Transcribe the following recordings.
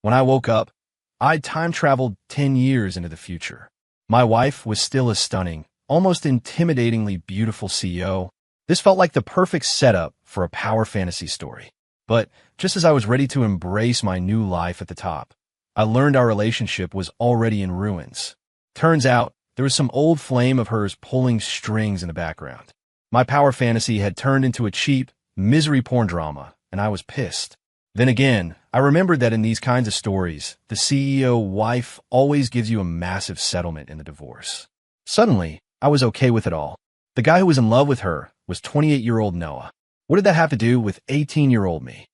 When I woke up, I'd time-traveled 10 years into the future. My wife was still a stunning, almost intimidatingly beautiful CEO. This felt like the perfect setup for a power fantasy story. But just as I was ready to embrace my new life at the top, I learned our relationship was already in ruins. Turns out, there was some old flame of hers pulling strings in the background. My power fantasy had turned into a cheap, misery porn drama, and I was pissed. Then again, I remembered that in these kinds of stories, the CEO wife always gives you a massive settlement in the divorce. Suddenly, I was okay with it all. The guy who was in love with her was 28-year-old Noah. What did that have to do with 18-year-old me?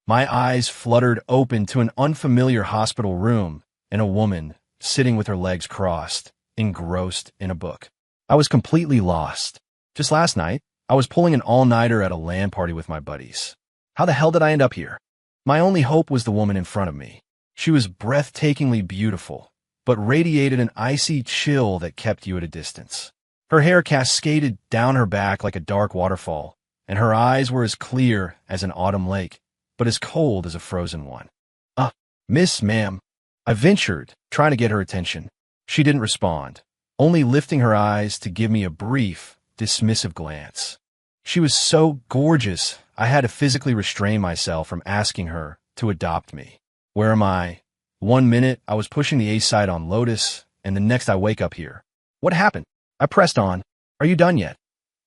My eyes fluttered open to an unfamiliar hospital room and a woman sitting with her legs crossed, engrossed in a book. I was completely lost. Just last night, I was pulling an all-nighter at a LAN party with my buddies. How the hell did I end up here? My only hope was the woman in front of me. She was breathtakingly beautiful, but radiated an icy chill that kept you at a distance. Her hair cascaded down her back like a dark waterfall, and her eyes were as clear as an autumn lake, but as cold as a frozen one. Miss, ma'am. I ventured, trying to get her attention. She didn't respond, only lifting her eyes to give me a brief, dismissive glance. She was so gorgeous, I had to physically restrain myself from asking her to adopt me. Where am I? 1 minute, I was pushing the A side on Lotus, and the next I wake up here. What happened? I pressed on. Are you done yet?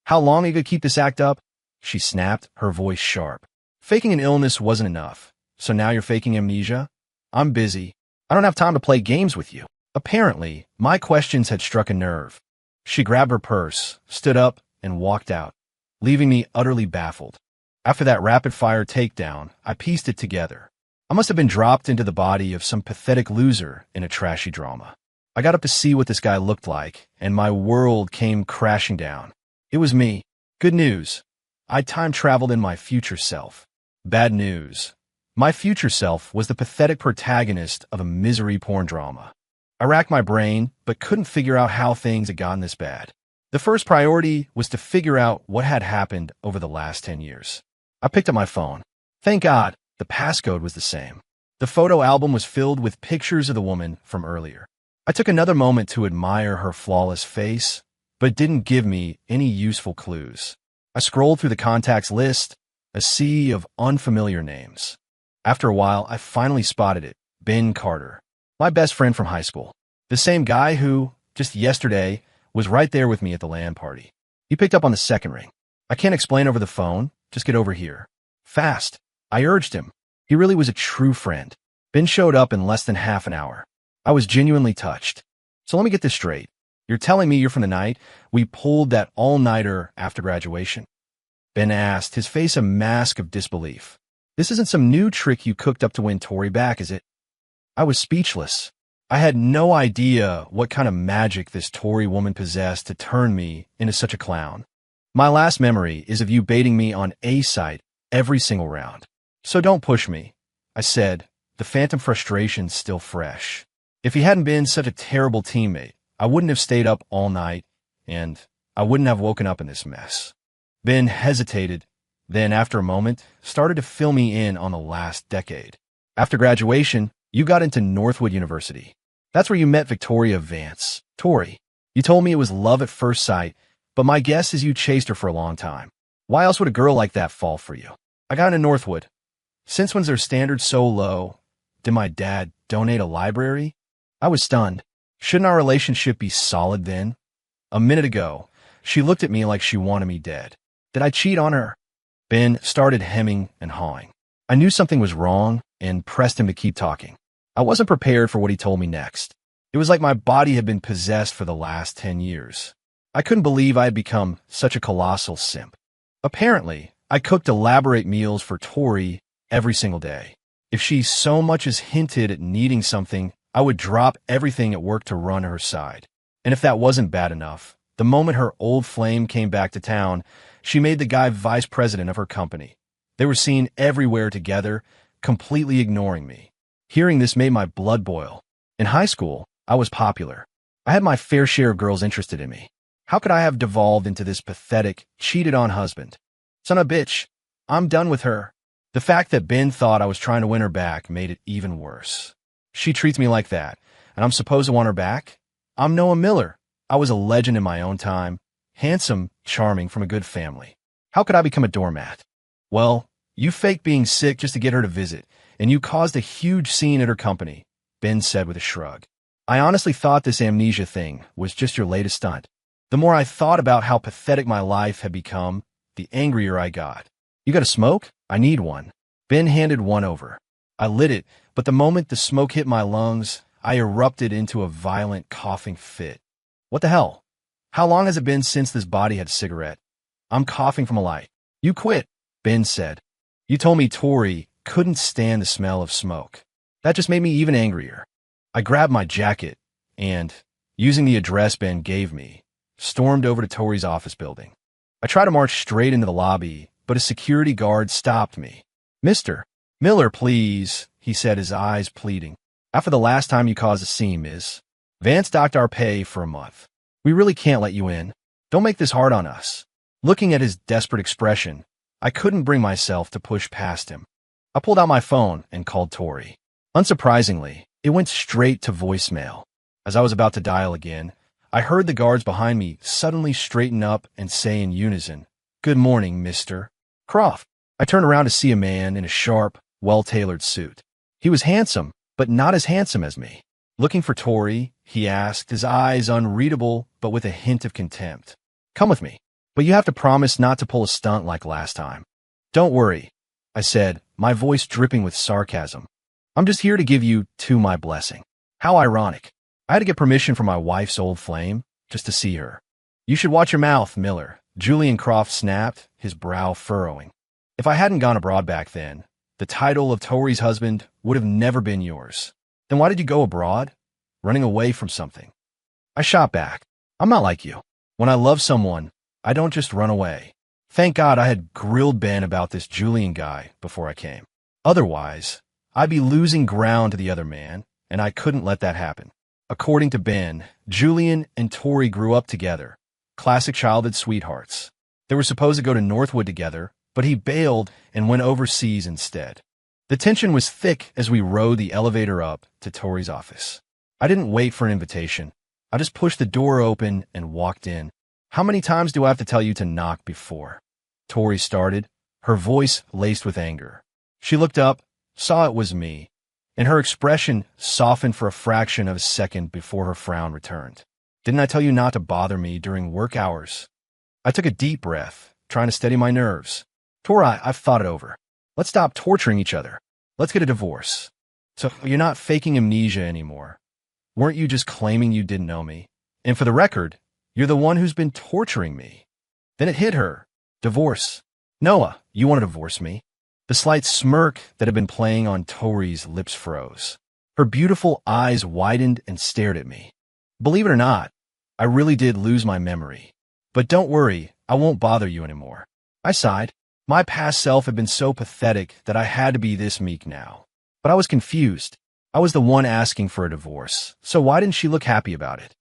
How long are you going to keep this act up? She snapped, her voice sharp. Faking an illness wasn't enough, so now you're faking amnesia? I'm busy. I don't have time to play games with you. Apparently, my questions had struck a nerve. She grabbed her purse, stood up, and walked out, leaving me utterly baffled. After that rapid-fire takedown, I pieced it together. I must have been dropped into the body of some pathetic loser in a trashy drama. I got up to see what this guy looked like, and my world came crashing down. It was me. Good news. I time-traveled in my future self. Bad news. My future self was the pathetic protagonist of a misery porn drama. I racked my brain, but couldn't figure out how things had gotten this bad. The first priority was to figure out what had happened over the last 10 years. I picked up my phone. Thank God, the passcode was the same. The photo album was filled with pictures of the woman from earlier. I took another moment to admire her flawless face, but it didn't give me any useful clues. I scrolled through the contacts list, a sea of unfamiliar names. After a while, I finally spotted it, Ben Carter, my best friend from high school. The same guy who, just yesterday, was right there with me at the LAN party. He picked up on the second ring. I can't explain over the phone, just get over here. Fast. I urged him. He really was a true friend. Ben showed up in less than half an hour. I was genuinely touched. So let me get this straight. You're telling me you're from the night we pulled that all-nighter after graduation? Ben asked, his face a mask of disbelief. This isn't some new trick you cooked up to win Tori back, is it? I was speechless. I had no idea what kind of magic this Tory woman possessed to turn me into such a clown. My last memory is of you baiting me on A site every single round. So don't push me, I said, the phantom frustration still fresh. If he hadn't been such a terrible teammate, I wouldn't have stayed up all night, and I wouldn't have woken up in this mess. Ben hesitated, then after a moment, started to fill me in on the last decade. After graduation, you got into Northwood University. That's where you met Victoria Vance. Tori, you told me it was love at first sight, but my guess is you chased her for a long time. Why else would a girl like that fall for you? I got into Northwood. Since when's their standards so low? Did my dad donate a library? I was stunned. Shouldn't our relationship be solid then? A minute ago, she looked at me like she wanted me dead. Did I cheat on her? Ben started hemming and hawing. I knew something was wrong and pressed him to keep talking. I wasn't prepared for what he told me next. It was like my body had been possessed for the last 10 years. I couldn't believe I had become such a colossal simp. Apparently, I cooked elaborate meals for Tori every single day. If she so much as hinted at needing something, I would drop everything at work to run her side. And if that wasn't bad enough, the moment her old flame came back to town, she made the guy vice president of her company. They were seen everywhere together, completely ignoring me. Hearing this made my blood boil. In high school, I was popular. I had my fair share of girls interested in me. How could I have devolved into this pathetic, cheated-on husband? Son of a bitch, I'm done with her. The fact that Ben thought I was trying to win her back made it even worse. She treats me like that, and I'm supposed to want her back? I'm Noah Miller. I was a legend in my own time, handsome, charming, from a good family. How could I become a doormat? Well, you faked being sick just to get her to visit, and you caused a huge scene at her company, Ben said with a shrug. I honestly thought this amnesia thing was just your latest stunt. The more I thought about how pathetic my life had become, the angrier I got. You got a smoke? I need one. Ben handed one over. I lit it, but the moment the smoke hit my lungs, I erupted into a violent coughing fit. What the hell? How long has it been since this body had a cigarette? I'm coughing from a light. You quit, Ben said. You told me Tori couldn't stand the smell of smoke. That just made me even angrier. I grabbed my jacket and, using the address Ben gave me, stormed over to Tori's office building. I tried to march straight into the lobby, but a security guard stopped me. Mr. Miller, please, he said, his eyes pleading. After the last time you caused a scene, Miss, Vance docked our pay for a month. We really can't let you in. Don't make this hard on us. Looking at his desperate expression, I couldn't bring myself to push past him. I pulled out my phone and called Tori. Unsurprisingly, it went straight to voicemail. As I was about to dial again, I heard the guards behind me suddenly straighten up and say in unison, "Good morning, Mr. Croft." I turned around to see a man in a sharp, well-tailored suit. He was handsome, but not as handsome as me. Looking for Tori, he asked, his eyes unreadable but with a hint of contempt. Come with me, but you have to promise not to pull a stunt like last time. Don't worry, I said, my voice dripping with sarcasm. I'm just here to give you my blessing. How ironic. I had to get permission from my wife's old flame just to see her. You should watch your mouth, Miller, Julian Croft snapped, his brow furrowing. If I hadn't gone abroad back then, the title of Tori's husband would have never been yours. Then why did you go abroad? Running away from something. I shot back. I'm not like you. When I love someone, I don't just run away. Thank God I had grilled Ben about this Julian guy before I came. Otherwise, I'd be losing ground to the other man, and I couldn't let that happen. According to Ben, Julian and Tori grew up together, classic childhood sweethearts. They were supposed to go to Northwood together, but he bailed and went overseas instead. The tension was thick as we rode the elevator up to Tori's office. I didn't wait for an invitation. I just pushed the door open and walked in. How many times do I have to tell you to knock before? Tori started, her voice laced with anger. She looked up, saw it was me, and her expression softened for a fraction of a second before her frown returned. Didn't I tell you not to bother me during work hours? I took a deep breath, trying to steady my nerves. Tori, I've thought it over. Let's stop torturing each other. Let's get a divorce. So you're not faking amnesia anymore. Weren't you just claiming you didn't know me? And for the record, you're the one who's been torturing me. Then it hit her. Divorce. Noah, you want to divorce me? The slight smirk that had been playing on Tori's lips froze. Her beautiful eyes widened and stared at me. Believe it or not, I really did lose my memory. But don't worry, I won't bother you anymore. I sighed. My past self had been so pathetic that I had to be this meek now. But I was confused. I was the one asking for a divorce, so why didn't she look happy about it?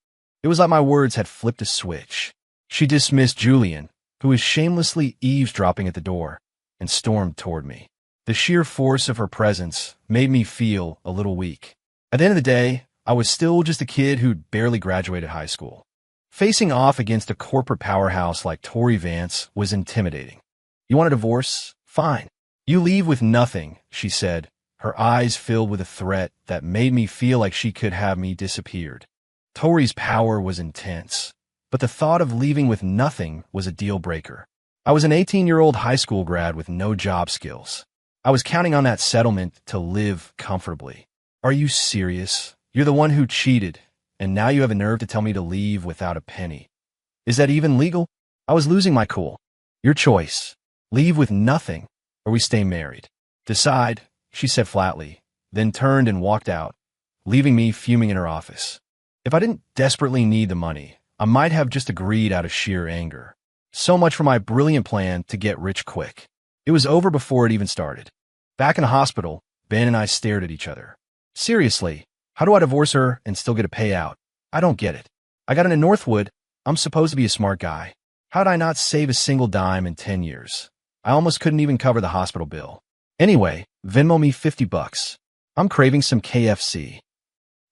It was like my words had flipped a switch. She dismissed Julian, who was shamelessly eavesdropping at the door, and stormed toward me. The sheer force of her presence made me feel a little weak. At the end of the day, I was still just a kid who'd barely graduated high school. Facing off against a corporate powerhouse like Tori Vance was intimidating. You want a divorce? Fine. You leave with nothing, she said, her eyes filled with a threat that made me feel like she could have me disappeared. Tori's power was intense, but the thought of leaving with nothing was a deal breaker. I was an 18-year-old high school grad with no job skills. I was counting on that settlement to live comfortably. Are you serious? You're the one who cheated, and now you have a nerve to tell me to leave without a penny. Is that even legal? I was losing my cool. Your choice. Leave with nothing, or we stay married. Decide, she said flatly, then turned and walked out, leaving me fuming in her office. If I didn't desperately need the money, I might have just agreed out of sheer anger. So much for my brilliant plan to get rich quick. It was over before it even started. Back in the hospital, Ben and I stared at each other. Seriously, how do I divorce her and still get a payout? I don't get it. I got into Northwood. I'm supposed to be a smart guy. How'd I not save a single dime in 10 years? I almost couldn't even cover the hospital bill. Anyway, Venmo me 50 bucks. I'm craving some KFC.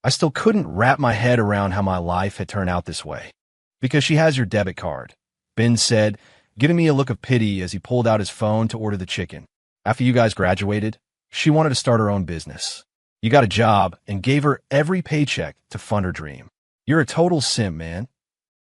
I still couldn't wrap my head around how my life had turned out this way. Because she has your debit card, Ben said, giving me a look of pity as he pulled out his phone to order the chicken. After you guys graduated, she wanted to start her own business. You got a job and gave her every paycheck to fund her dream. You're a total simp, man.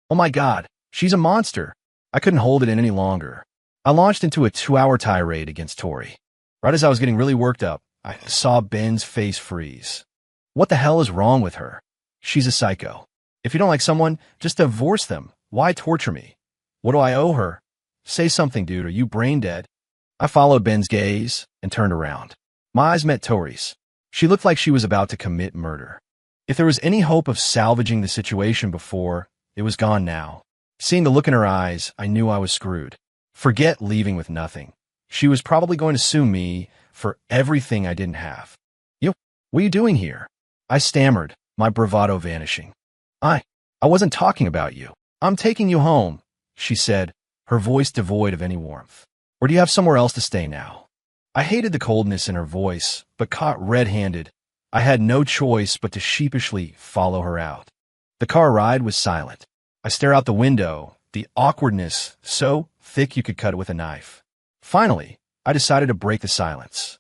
Oh my God, she's a monster. I couldn't hold it in any longer. I launched into a 2-hour tirade against Tori. Right as I was getting really worked up, I saw Ben's face freeze. What the hell is wrong with her? She's a psycho. If you don't like someone, just divorce them. Why torture me? What do I owe her? Say something, dude. Are you brain dead? I followed Ben's gaze and turned around. My eyes met Tori's. She looked like she was about to commit murder. If there was any hope of salvaging the situation before, it was gone now. Seeing the look in her eyes, I knew I was screwed. Forget leaving with nothing. She was probably going to sue me for everything I didn't have. What are you doing here? I stammered, my bravado vanishing. I wasn't talking about you. I'm taking you home, she said, her voice devoid of any warmth. Or do you have somewhere else to stay now? I hated the coldness in her voice, but caught red-handed, I had no choice but to sheepishly follow her out. The car ride was silent. I stare out the window, the awkwardness so thick you could cut it with a knife. Finally, I decided to break the silence.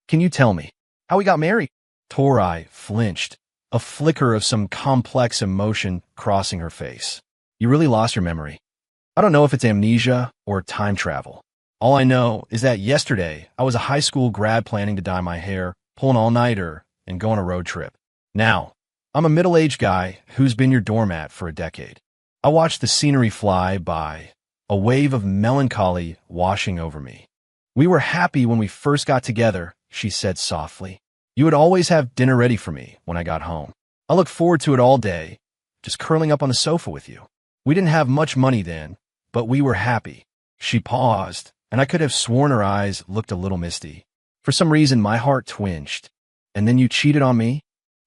Can you tell me how we got married? Tori flinched, a flicker of some complex emotion crossing her face. You really lost your memory. I don't know if it's amnesia or time travel. All I know is that yesterday I was a high school grad planning to dye my hair, pull an all-nighter, and go on a road trip. Now, I'm a middle-aged guy who's been your doormat for a decade. I watched the scenery fly by, a wave of melancholy washing over me. We were happy when we first got together, she said softly. You would always have dinner ready for me when I got home. I looked forward to it all day, just curling up on the sofa with you. We didn't have much money then, but we were happy. She paused, and I could have sworn her eyes looked a little misty. For some reason, my heart twinged. And then you cheated on me?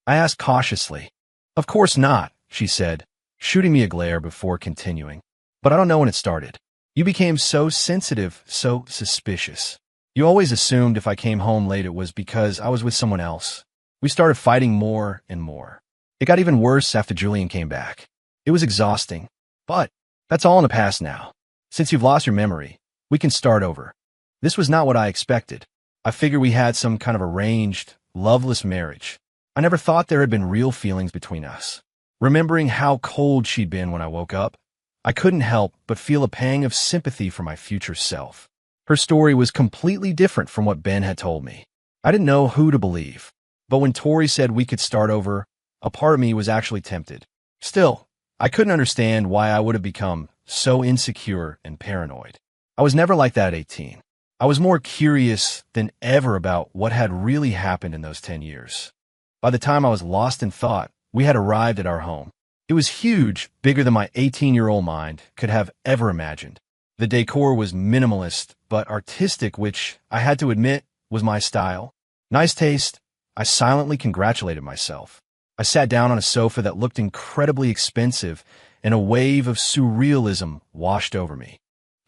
I asked cautiously. Of course not, she said, shooting me a glare before continuing. But I don't know when it started. You became so sensitive, so suspicious. You always assumed if I came home late it was because I was with someone else. We started fighting more and more. It got even worse after Julian came back. It was exhausting. But that's all in the past now. Since you've lost your memory, we can start over. This was not what I expected. I figured we had some kind of arranged, loveless marriage. I never thought there had been real feelings between us. Remembering how cold she'd been when I woke up, I couldn't help but feel a pang of sympathy for my future self. Her story was completely different from what Ben had told me. I didn't know who to believe. But when Tori said we could start over, a part of me was actually tempted. Still, I couldn't understand why I would have become so insecure and paranoid. I was never like that at 18. I was more curious than ever about what had really happened in those 10 years. By the time I was lost in thought, we had arrived at our home. It was huge, bigger than my 18-year-old mind could have ever imagined. The decor was minimalist, but artistic, which, I had to admit, was my style. Nice taste. I silently congratulated myself. I sat down on a sofa that looked incredibly expensive, and a wave of surrealism washed over me.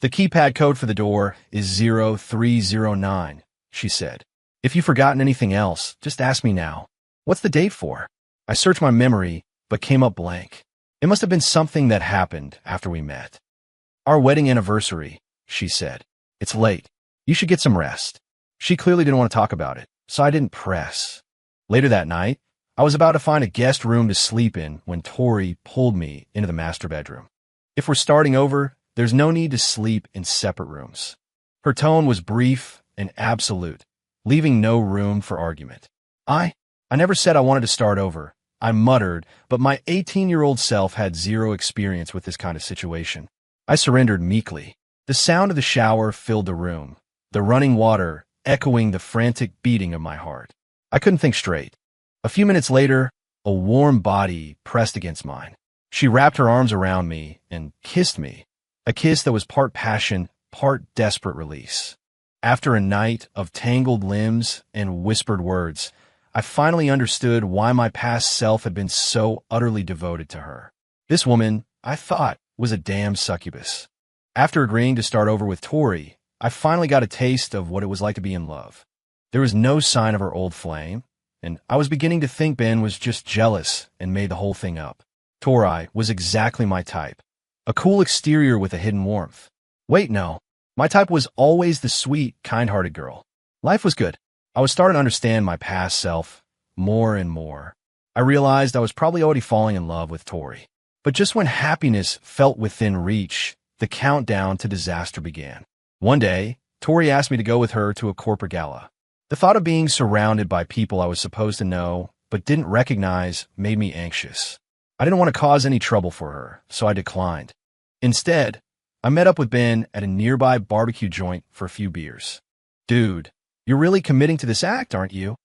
The keypad code for the door is 0309, she said. If you've forgotten anything else, just ask me now. What's the date for? I searched my memory, but came up blank. It must have been something that happened after we met. Our wedding anniversary, she said. It's late. You should get some rest. She clearly didn't want to talk about it, so I didn't press. Later that night, I was about to find a guest room to sleep in when Tori pulled me into the master bedroom. If we're starting over, there's no need to sleep in separate rooms. Her tone was brief and absolute, leaving no room for argument. I never said I wanted to start over. I muttered, but my 18-year-old self had zero experience with this kind of situation. I surrendered meekly. The sound of the shower filled the room, the running water echoing the frantic beating of my heart. I couldn't think straight. A few minutes later, a warm body pressed against mine. She wrapped her arms around me and kissed me, a kiss that was part passion, part desperate release. After a night of tangled limbs and whispered words, I finally understood why my past self had been so utterly devoted to her. This woman, I thought, was a damn succubus. After agreeing to start over with Tori, I finally got a taste of what it was like to be in love. There was no sign of her old flame, and I was beginning to think Ben was just jealous and made the whole thing up. Tori was exactly my type. A cool exterior with a hidden warmth. Wait, no. My type was always the sweet, kind-hearted girl. Life was good. I was starting to understand my past self more and more. I realized I was probably already falling in love with Tori. But just when happiness felt within reach, the countdown to disaster began. One day, Tori asked me to go with her to a corporate gala. The thought of being surrounded by people I was supposed to know but didn't recognize made me anxious. I didn't want to cause any trouble for her, so I declined. Instead, I met up with Ben at a nearby barbecue joint for a few beers. "Dude, you're really committing to this act, aren't you?"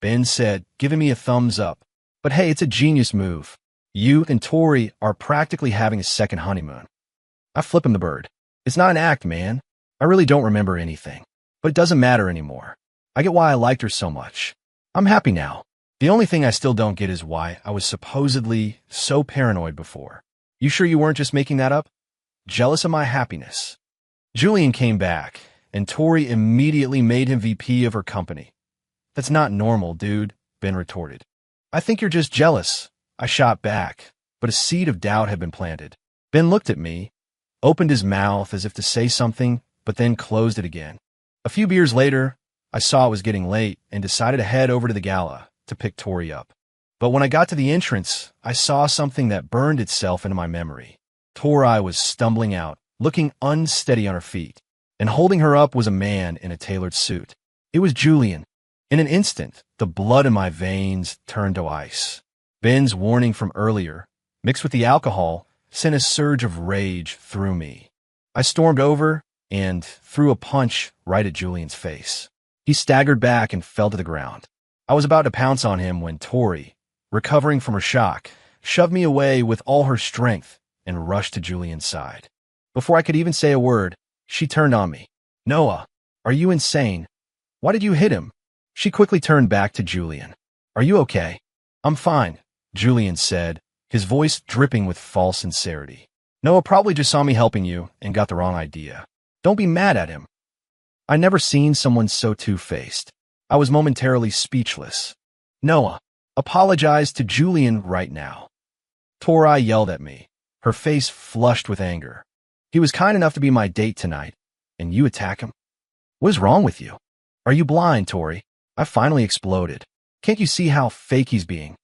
Ben said, giving me a thumbs up. "But hey, it's a genius move. You and Tori are practically having a second honeymoon." I flip him the bird. "It's not an act, man. I really don't remember anything. But it doesn't matter anymore. I get why I liked her so much. I'm happy now. The only thing I still don't get is why I was supposedly so paranoid before. You sure you weren't just making that up? Jealous of my happiness?" Julian came back, and Tori immediately made him VP of her company. "That's not normal, dude," Ben retorted. "I think you're just jealous." I shot back, but a seed of doubt had been planted. Ben looked at me, opened his mouth as if to say something, but then closed it again. A few beers later, I saw it was getting late and decided to head over to the gala to pick Tori up. But when I got to the entrance, I saw something that burned itself into my memory. Tori was stumbling out, looking unsteady on her feet, and holding her up was a man in a tailored suit. It was Julian. In an instant, the blood in my veins turned to ice. Ben's warning from earlier, mixed with the alcohol, sent a surge of rage through me. I stormed over and threw a punch right at Julian's face. He staggered back and fell to the ground. I was about to pounce on him when Tori, recovering from her shock, shoved me away with all her strength and rushed to Julian's side. Before I could even say a word, she turned on me. "Noah, are you insane? Why did you hit him?" She quickly turned back to Julian. "Are you okay?" "I'm fine," Julian said, his voice dripping with false sincerity. "Noah probably just saw me helping you and got the wrong idea. Don't be mad at him." I never seen someone so two-faced. I was momentarily speechless. "Noah, apologize to Julian right now." Tori yelled at me, her face flushed with anger. "He was kind enough to be my date tonight, and you attack him? What is wrong with you? Are you blind, Tori?" I finally exploded. "Can't you see how fake he's being?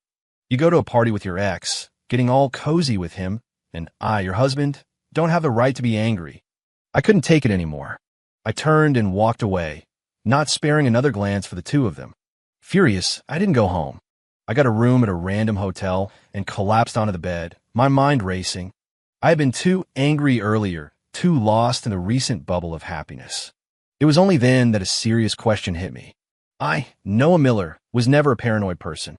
You go to a party with your ex, getting all cozy with him, and I, your husband, don't have the right to be angry." I couldn't take it anymore. I turned and walked away, not sparing another glance for the two of them. Furious, I didn't go home. I got a room at a random hotel and collapsed onto the bed, my mind racing. I had been too angry earlier, too lost in the recent bubble of happiness. It was only then that a serious question hit me. Noah Miller, was never a paranoid person.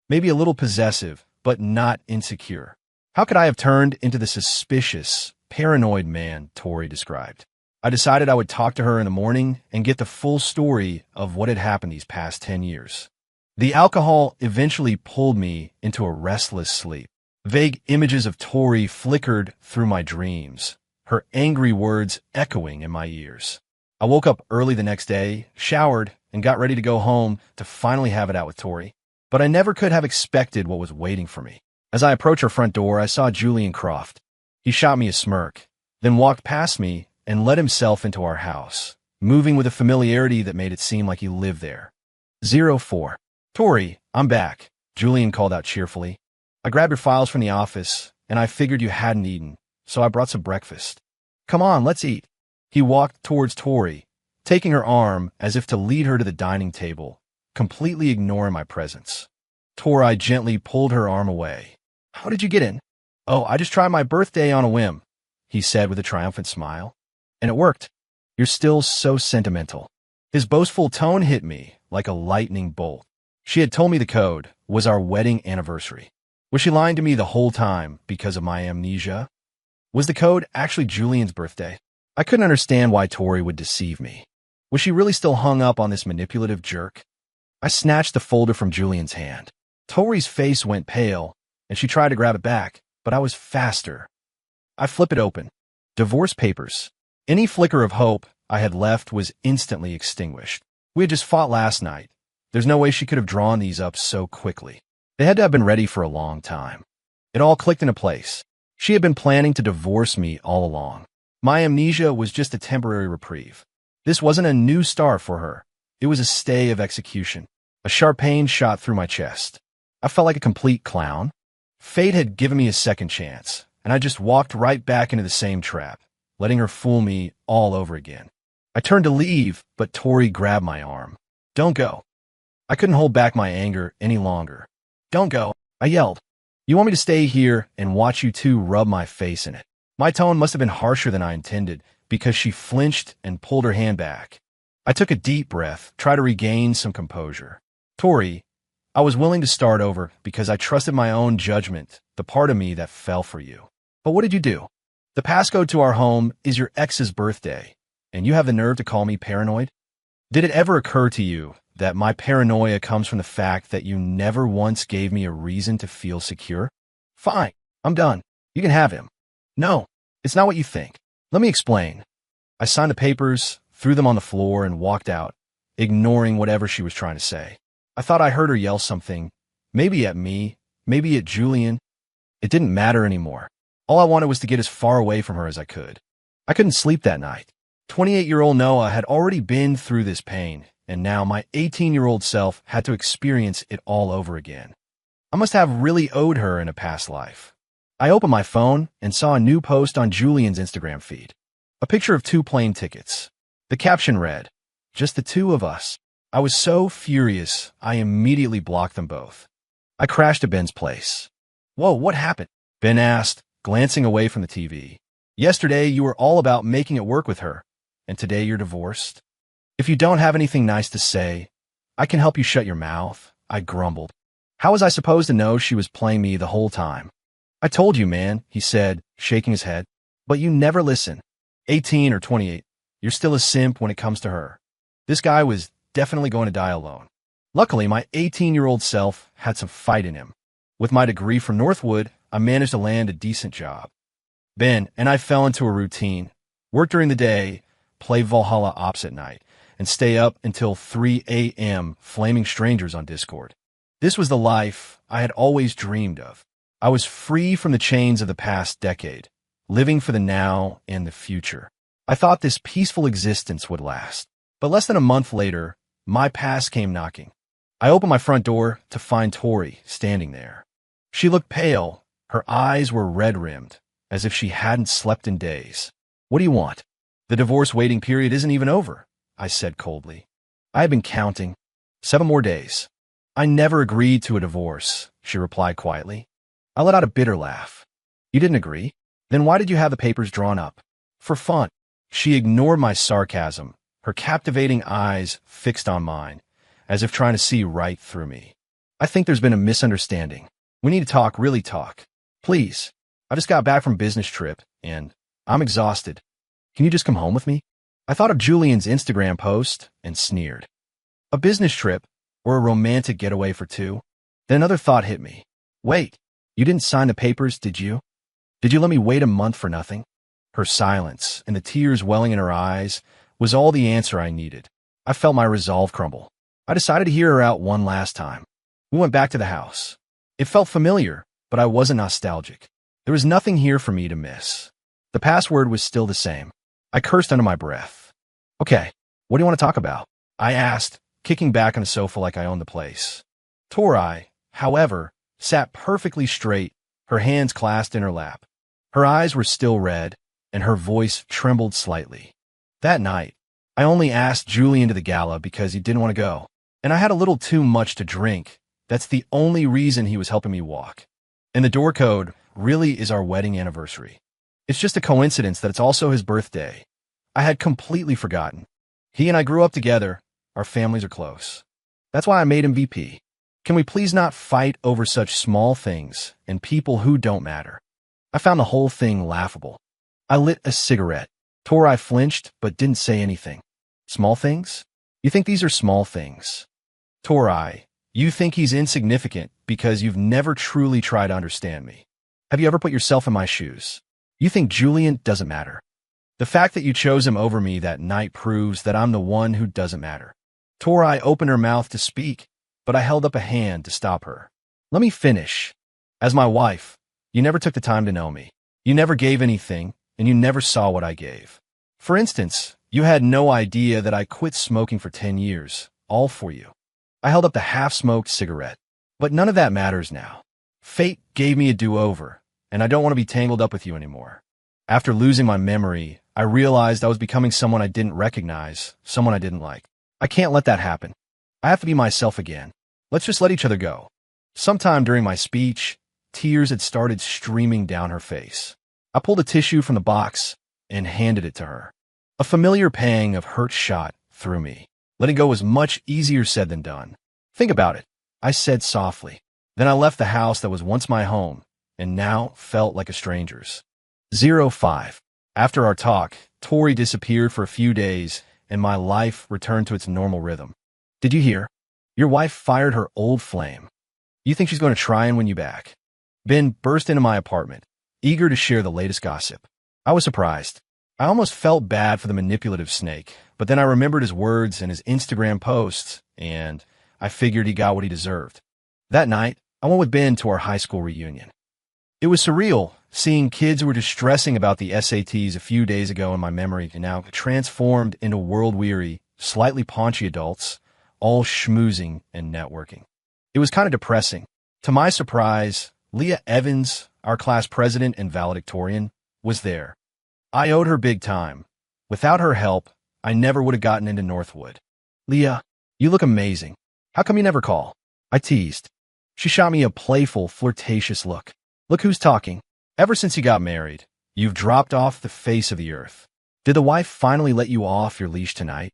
Maybe a little possessive, but not insecure. How could I have turned into the suspicious, paranoid man Tori described? I decided I would talk to her in the morning and get the full story of what had happened these past 10 years. The alcohol eventually pulled me into a restless sleep. Vague images of Tori flickered through my dreams, her angry words echoing in my ears. I woke up early the next day, showered, and got ready to go home to finally have it out with Tori. But I never could have expected what was waiting for me. As I approached her front door, I saw Julian Croft. He shot me a smirk, then walked past me and let himself into our house, moving with a familiarity that made it seem like he lived there. 04. "Tori, I'm back," Julian called out cheerfully. "I grabbed your files from the office, and I figured you hadn't eaten, so I brought some breakfast. Come on, let's eat." He walked towards Tori, taking her arm as if to lead her to the dining table, completely ignoring my presence. Tori gently pulled her arm away. "How did you get in?" "Oh, I just tried my birthday on a whim," he said with a triumphant smile. "And it worked." "You're still so sentimental." His boastful tone hit me like a lightning bolt. She had told me the code was our wedding anniversary. Was she lying to me the whole time because of my amnesia? Was the code actually Julian's birthday? I couldn't understand why Tori would deceive me. Was she really still hung up on this manipulative jerk? I snatched the folder from Julian's hand. Tori's face went pale, and she tried to grab it back, but I was faster. I flipped it open. Divorce papers. Any flicker of hope I had left was instantly extinguished. We had just fought last night. There's no way she could have drawn these up so quickly. They had to have been ready for a long time. It all clicked into place. She had been planning to divorce me all along. My amnesia was just a temporary reprieve. This wasn't a new start for her. It was a stay of execution. A sharp pain shot through my chest. I felt like a complete clown. Fate had given me a second chance, and I just walked right back into the same trap, letting her fool me all over again. I turned to leave, but Tori grabbed my arm. "Don't go." I couldn't hold back my anger any longer. "Don't go," I yelled. "You want me to stay here and watch you two rub my face in it?" My tone must have been harsher than I intended, because she flinched and pulled her hand back. I took a deep breath, tried to regain some composure. "Tori, I was willing to start over because I trusted my own judgment, the part of me that fell for you. But what did you do? The passcode to our home is your ex's birthday, and you have the nerve to call me paranoid? Did it ever occur to you that my paranoia comes from the fact that you never once gave me a reason to feel secure? Fine, I'm done. You can have him." "No, it's not what you think. Let me explain." I signed the papers, threw them on the floor, and walked out, ignoring whatever she was trying to say. I thought I heard her yell something, maybe at me, maybe at Julian. It didn't matter anymore. All I wanted was to get as far away from her as I could. I couldn't sleep that night. 28-year-old Noah had already been through this pain, and now my 18-year-old self had to experience it all over again. I must have really owed her in a past life. I opened my phone and saw a new post on Julian's Instagram feed. A picture of 2 plane tickets. The caption read, "Just the 2 of us." I was so furious, I immediately blocked them both. I crashed to Ben's place. "Whoa, what happened?" Ben asked, glancing away from the TV. "Yesterday, you were all about making it work with her, and today you're divorced. If you don't have anything nice to say, I can help you shut your mouth," I grumbled. How was I supposed to know she was playing me the whole time? "I told you, man," he said, shaking his head. "But you never listen. 18 or 28, you're still a simp when it comes to her. This guy was definitely going to die alone." Luckily, my 18-year-old self had some fight in him. With my degree from Northwood, I managed to land a decent job. Ben and I fell into a routine. Work during the day, play Valhalla Ops at night, and stay up until 3 a.m. flaming strangers on Discord. This was the life I had always dreamed of. I was free from the chains of the past decade, living for the now and the future. I thought this peaceful existence would last. But less than a month later, my past came knocking. I opened my front door to find Tori standing there. She looked pale. Her eyes were red-rimmed, as if she hadn't slept in days. "What do you want?" "The divorce waiting period isn't even over," I said coldly. I had been counting. 7 more days. "I never agreed to a divorce," she replied quietly. I let out a bitter laugh. "You didn't agree? Then why did you have the papers drawn up?" "For fun." She ignored my sarcasm, her captivating eyes fixed on mine, as if trying to see right through me. "I think there's been a misunderstanding. We need to talk, really talk. Please. I just got back from business trip, and I'm exhausted. Can you just come home with me?" I thought of Julian's Instagram post and sneered. A business trip, or a romantic getaway for 2? Then another thought hit me. Wait, you didn't sign the papers, did you? Did you let me wait a month for nothing? Her silence, and the tears welling in her eyes, was all the answer I needed. I felt my resolve crumble. I decided to hear her out one last time. We went back to the house. It felt familiar, but I wasn't nostalgic. There was nothing here for me to miss. The password was still the same. I cursed under my breath. "Okay, what do you want to talk about?" I asked, kicking back on the sofa like I owned the place. Tori, however, sat perfectly straight, her hands clasped in her lap. Her eyes were still red, and her voice trembled slightly. That night, I only asked Julian to the gala because he didn't want to go, and I had a little too much to drink. That's the only reason he was helping me walk. And the door code really is our wedding anniversary. It's just a coincidence that it's also his birthday. I had completely forgotten. He and I grew up together. Our families are close. That's why I made him VP. Can we please not fight over such small things and people who don't matter? I found the whole thing laughable. I lit a cigarette. Tori flinched, but didn't say anything. Small things? You think these are small things? Tori, you think he's insignificant because you've never truly tried to understand me. Have you ever put yourself in my shoes? You think Julian doesn't matter. The fact that you chose him over me that night proves that I'm the one who doesn't matter. Tori opened her mouth to speak, but I held up a hand to stop her. Let me finish. As my wife, you never took the time to know me. You never gave anything, and you never saw what I gave. For instance, you had no idea that I quit smoking for 10 years, all for you. I held up the half-smoked cigarette. But none of that matters now. Fate gave me a do-over, and I don't want to be tangled up with you anymore. After losing my memory, I realized I was becoming someone I didn't recognize, someone I didn't like. I can't let that happen. I have to be myself again. Let's just let each other go. Sometime during my speech, tears had started streaming down her face. I pulled a tissue from the box and handed it to her. A familiar pang of hurt shot through me. Letting go was much easier said than done. Think about it, I said softly. Then I left the house that was once my home and now felt like a stranger's. 05. After our talk, Tori disappeared for a few days and my life returned to its normal rhythm. Did you hear? Your wife fired her old flame. You think she's going to try and win you back? Ben burst into my apartment, eager to share the latest gossip. I was surprised. I almost felt bad for the manipulative snake, but then I remembered his words and his Instagram posts, and I figured he got what he deserved. That night, I went with Ben to our high school reunion. It was surreal, seeing kids who were just stressing about the SATs a few days ago in my memory and now transformed into world-weary, slightly paunchy adults, all schmoozing and networking. It was kind of depressing. To my surprise, Leah Evans, our class president and valedictorian, was there. I owed her big time. Without her help, I never would have gotten into Northwood. Leah, you look amazing. How come you never call? I teased. She shot me a playful, flirtatious look. Look who's talking. Ever since you got married, you've dropped off the face of the earth. Did the wife finally let you off your leash tonight?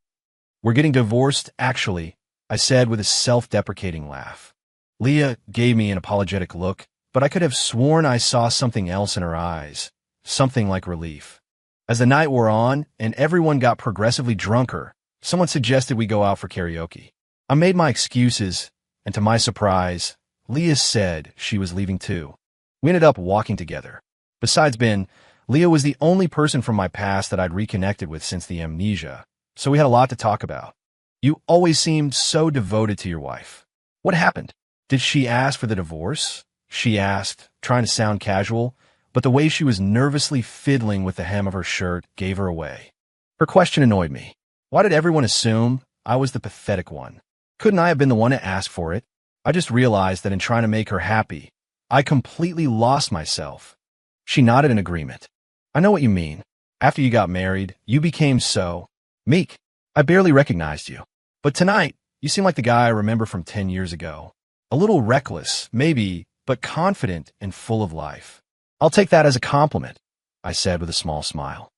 We're getting divorced, actually, I said with a self-deprecating laugh. Leah gave me an apologetic look, but I could have sworn I saw something else in her eyes, something like relief. As the night wore on and everyone got progressively drunker, someone suggested we go out for karaoke. I made my excuses, and to my surprise, Leah said she was leaving too. We ended up walking together. Besides Ben, Leah was the only person from my past that I'd reconnected with since the amnesia, so we had a lot to talk about. You always seemed so devoted to your wife. What happened? Did she ask for the divorce? She asked, trying to sound casual, but the way she was nervously fiddling with the hem of her shirt gave her away. Her question annoyed me. Why did everyone assume I was the pathetic one? Couldn't I have been the one to ask for it? I just realized that in trying to make her happy, I completely lost myself. She nodded in agreement. I know what you mean. After you got married, you became so meek. I barely recognized you. But tonight, you seem like the guy I remember from 10 years ago. A little reckless, maybe, but confident and full of life. I'll take that as a compliment, I said with a small smile.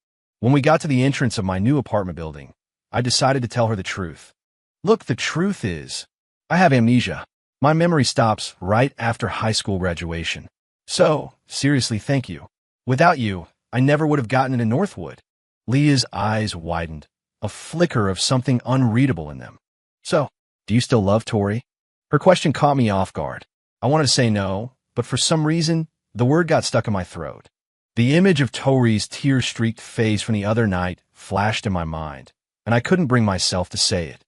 When we got to the entrance of my new apartment building, I decided to tell her the truth. Look, the truth is, I have amnesia. My memory stops right after high school graduation. So, seriously, thank you. Without you, I never would have gotten into Northwood. Leah's eyes widened, a flicker of something unreadable in them. So, do you still love Tori? Her question caught me off guard. I wanted to say no, but for some reason, the word got stuck in my throat. The image of Tori's tear-streaked face from the other night flashed in my mind, and I couldn't bring myself to say it.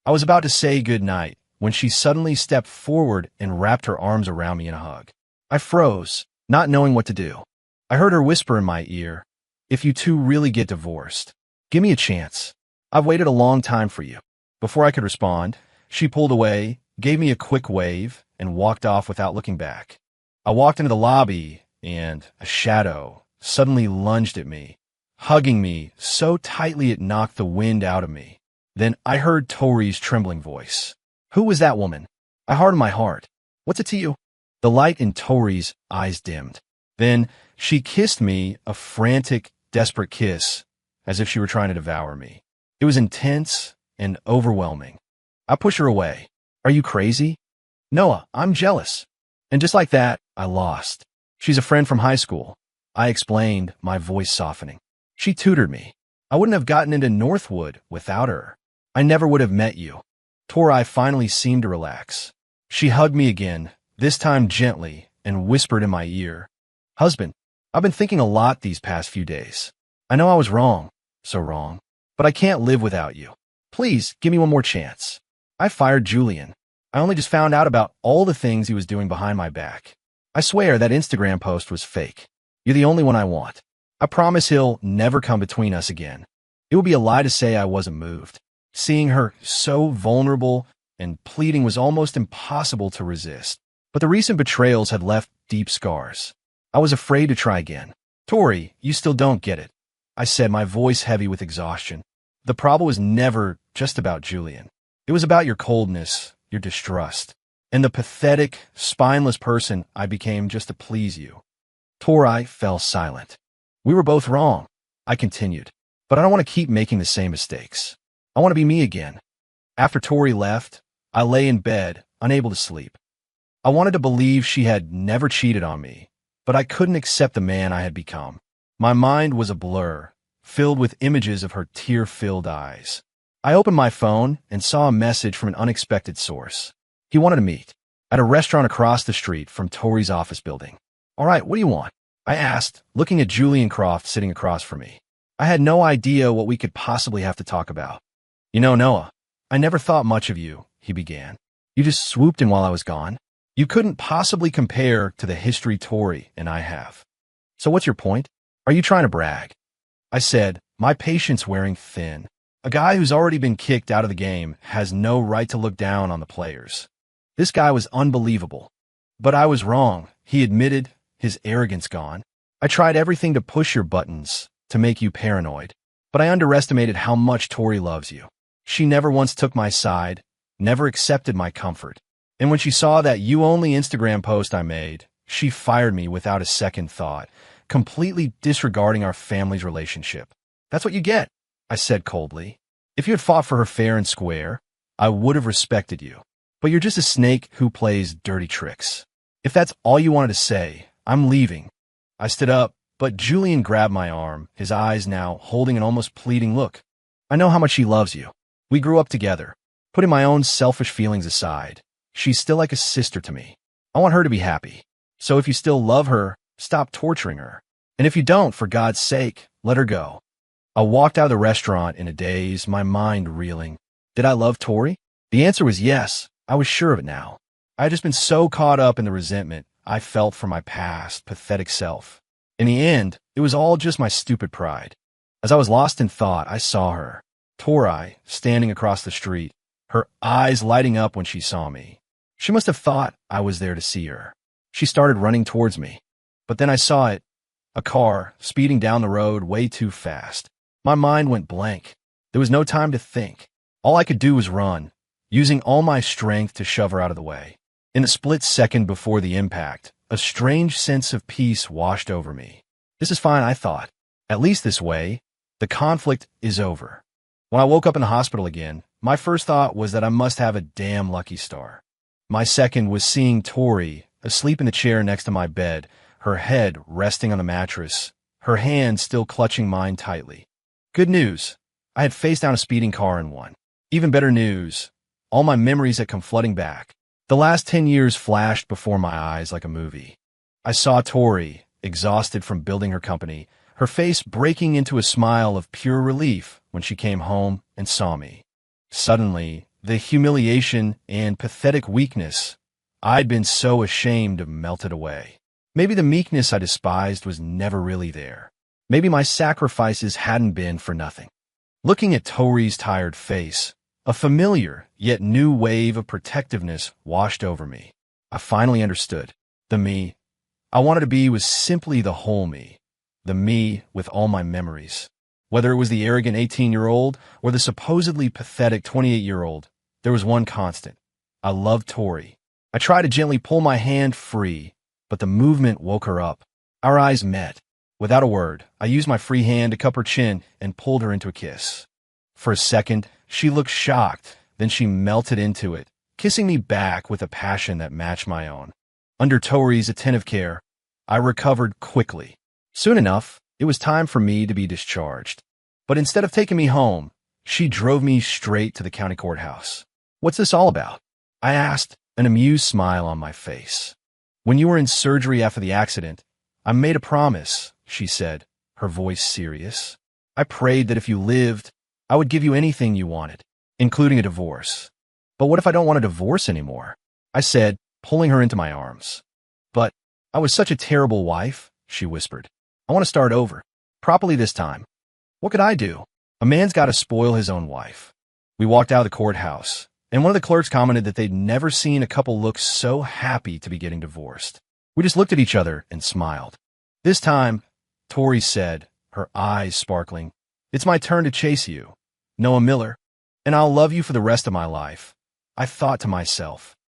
I was about to say good night when she suddenly stepped forward and wrapped her arms around me in a hug. I froze, not knowing what to do. I heard her whisper in my ear, "If you two really get divorced, give me a chance. I've waited a long time for you." Before I could respond, she pulled away, gave me a quick wave, and walked off without looking back. I walked into the lobby, and a shadow suddenly lunged at me, hugging me so tightly it knocked the wind out of me. Then I heard Tori's trembling voice. "Who was that woman?" I hardened my heart. "What's it to you?" The light in Tori's eyes dimmed. Then she kissed me, a frantic, desperate kiss, as if she were trying to devour me. It was intense and overwhelming. I pushed her away. "Are you crazy?" "Noah, I'm jealous." And just like that, I lost. "She's a friend from high school," I explained, my voice softening. "She tutored me. I wouldn't have gotten into Northwood without her. I never would have met you." Tori finally seemed to relax. She hugged me again, this time gently, and whispered in my ear, "Husband, I've been thinking a lot these past few days. I know I was wrong, so wrong, but I can't live without you. Please, give me one more chance." I fired Julian. I only just found out about all the things he was doing behind my back. I swear that Instagram post was fake. You're the only one I want. I promise he'll never come between us again. It would be a lie to say I wasn't moved. Seeing her so vulnerable and pleading was almost impossible to resist. But the recent betrayals had left deep scars. I was afraid to try again. Tori, you still don't get it, I said, my voice heavy with exhaustion. The problem was never just about Julian. It was about your coldness, your distrust, and the pathetic, spineless person I became just to please you. Tori fell silent. We were both wrong, I continued, but I don't want to keep making the same mistakes. I want to be me again. After Tori left, I lay in bed, unable to sleep. I wanted to believe she had never cheated on me, but I couldn't accept the man I had become. My mind was a blur, filled with images of her tear-filled eyes. I opened my phone and saw a message from an unexpected source. He wanted to meet at a restaurant across the street from Tori's office building. All right, what do you want? I asked, looking at Julian Croft sitting across from me. I had no idea what we could possibly have to talk about. You know, Noah, I never thought much of you, he began. You just swooped in while I was gone. You couldn't possibly compare to the history Tori and I have. So what's your point? Are you trying to brag? I said, my patience wearing thin. A guy who's already been kicked out of the game has no right to look down on the players. This guy was unbelievable. But I was wrong, he admitted, his arrogance gone. I tried everything to push your buttons, to make you paranoid. But I underestimated how much Tori loves you. She never once took my side, never accepted my comfort. And when she saw that you-only Instagram post I made, she fired me without a second thought, completely disregarding our family's relationship. That's what you get, I said coldly. If you had fought for her fair and square, I would have respected you. But you're just a snake who plays dirty tricks. If that's all you wanted to say, I'm leaving. I stood up, but Julian grabbed my arm, his eyes now holding an almost pleading look. I know how much she loves you. We grew up together. Putting my own selfish feelings aside, she's still like a sister to me. I want her to be happy. So if you still love her, stop torturing her. And if you don't, for God's sake, let her go. I walked out of the restaurant in a daze, my mind reeling. Did I love Tori? The answer was yes. I was sure of it now. I had just been so caught up in the resentment I felt for my past, pathetic self. In the end, it was all just my stupid pride. As I was lost in thought, I saw her, Tori, standing across the street, her eyes lighting up when she saw me. She must have thought I was there to see her. She started running towards me. But then I saw it, a car speeding down the road way too fast. My mind went blank. There was no time to think. All I could do was run, using all my strength to shove her out of the way. In the split second before the impact, a strange sense of peace washed over me. This is fine, I thought. At least this way, the conflict is over. When I woke up in the hospital again, my first thought was that I must have a damn lucky star. My second was seeing Tori, asleep in the chair next to my bed, her head resting on the mattress, her hand still clutching mine tightly. Good news. I had faced down a speeding car and won. Even better news. All my memories had come flooding back. The last 10 years flashed before my eyes like a movie. I saw Tori, exhausted from building her company, her face breaking into a smile of pure relief when she came home and saw me. Suddenly, the humiliation and pathetic weakness I'd been so ashamed of melted away. Maybe the meekness I despised was never really there. Maybe my sacrifices hadn't been for nothing. Looking at Tori's tired face, a familiar yet new wave of protectiveness washed over me. I finally understood. The me I wanted to be was simply the whole me. The me with all my memories. Whether it was the arrogant 18-year-old or the supposedly pathetic 28-year-old, there was one constant. I loved Tori. I tried to gently pull my hand free, but the movement woke her up. Our eyes met. Without a word, I used my free hand to cup her chin and pulled her into a kiss. For a second, she looked shocked, then she melted into it, kissing me back with a passion that matched my own. Under Tori's attentive care, I recovered quickly. Soon enough, it was time for me to be discharged. But instead of taking me home, she drove me straight to the county courthouse. What's this all about? I asked, an amused smile on my face. When you were in surgery after the accident, I made a promise, she said, her voice serious. I prayed that if you lived, I would give you anything you wanted, including a divorce. But what if I don't want a divorce anymore? I said, pulling her into my arms. But I was such a terrible wife, she whispered. I want to start over. Properly this time. What could I do? A man's got to spoil his own wife. We walked out of the courthouse, and one of the clerks commented that they'd never seen a couple look so happy to be getting divorced. We just looked at each other and smiled. This time, Tori said, her eyes sparkling, "It's my turn to chase you, Noah Miller, and I'll love you for the rest of my life." I thought to myself,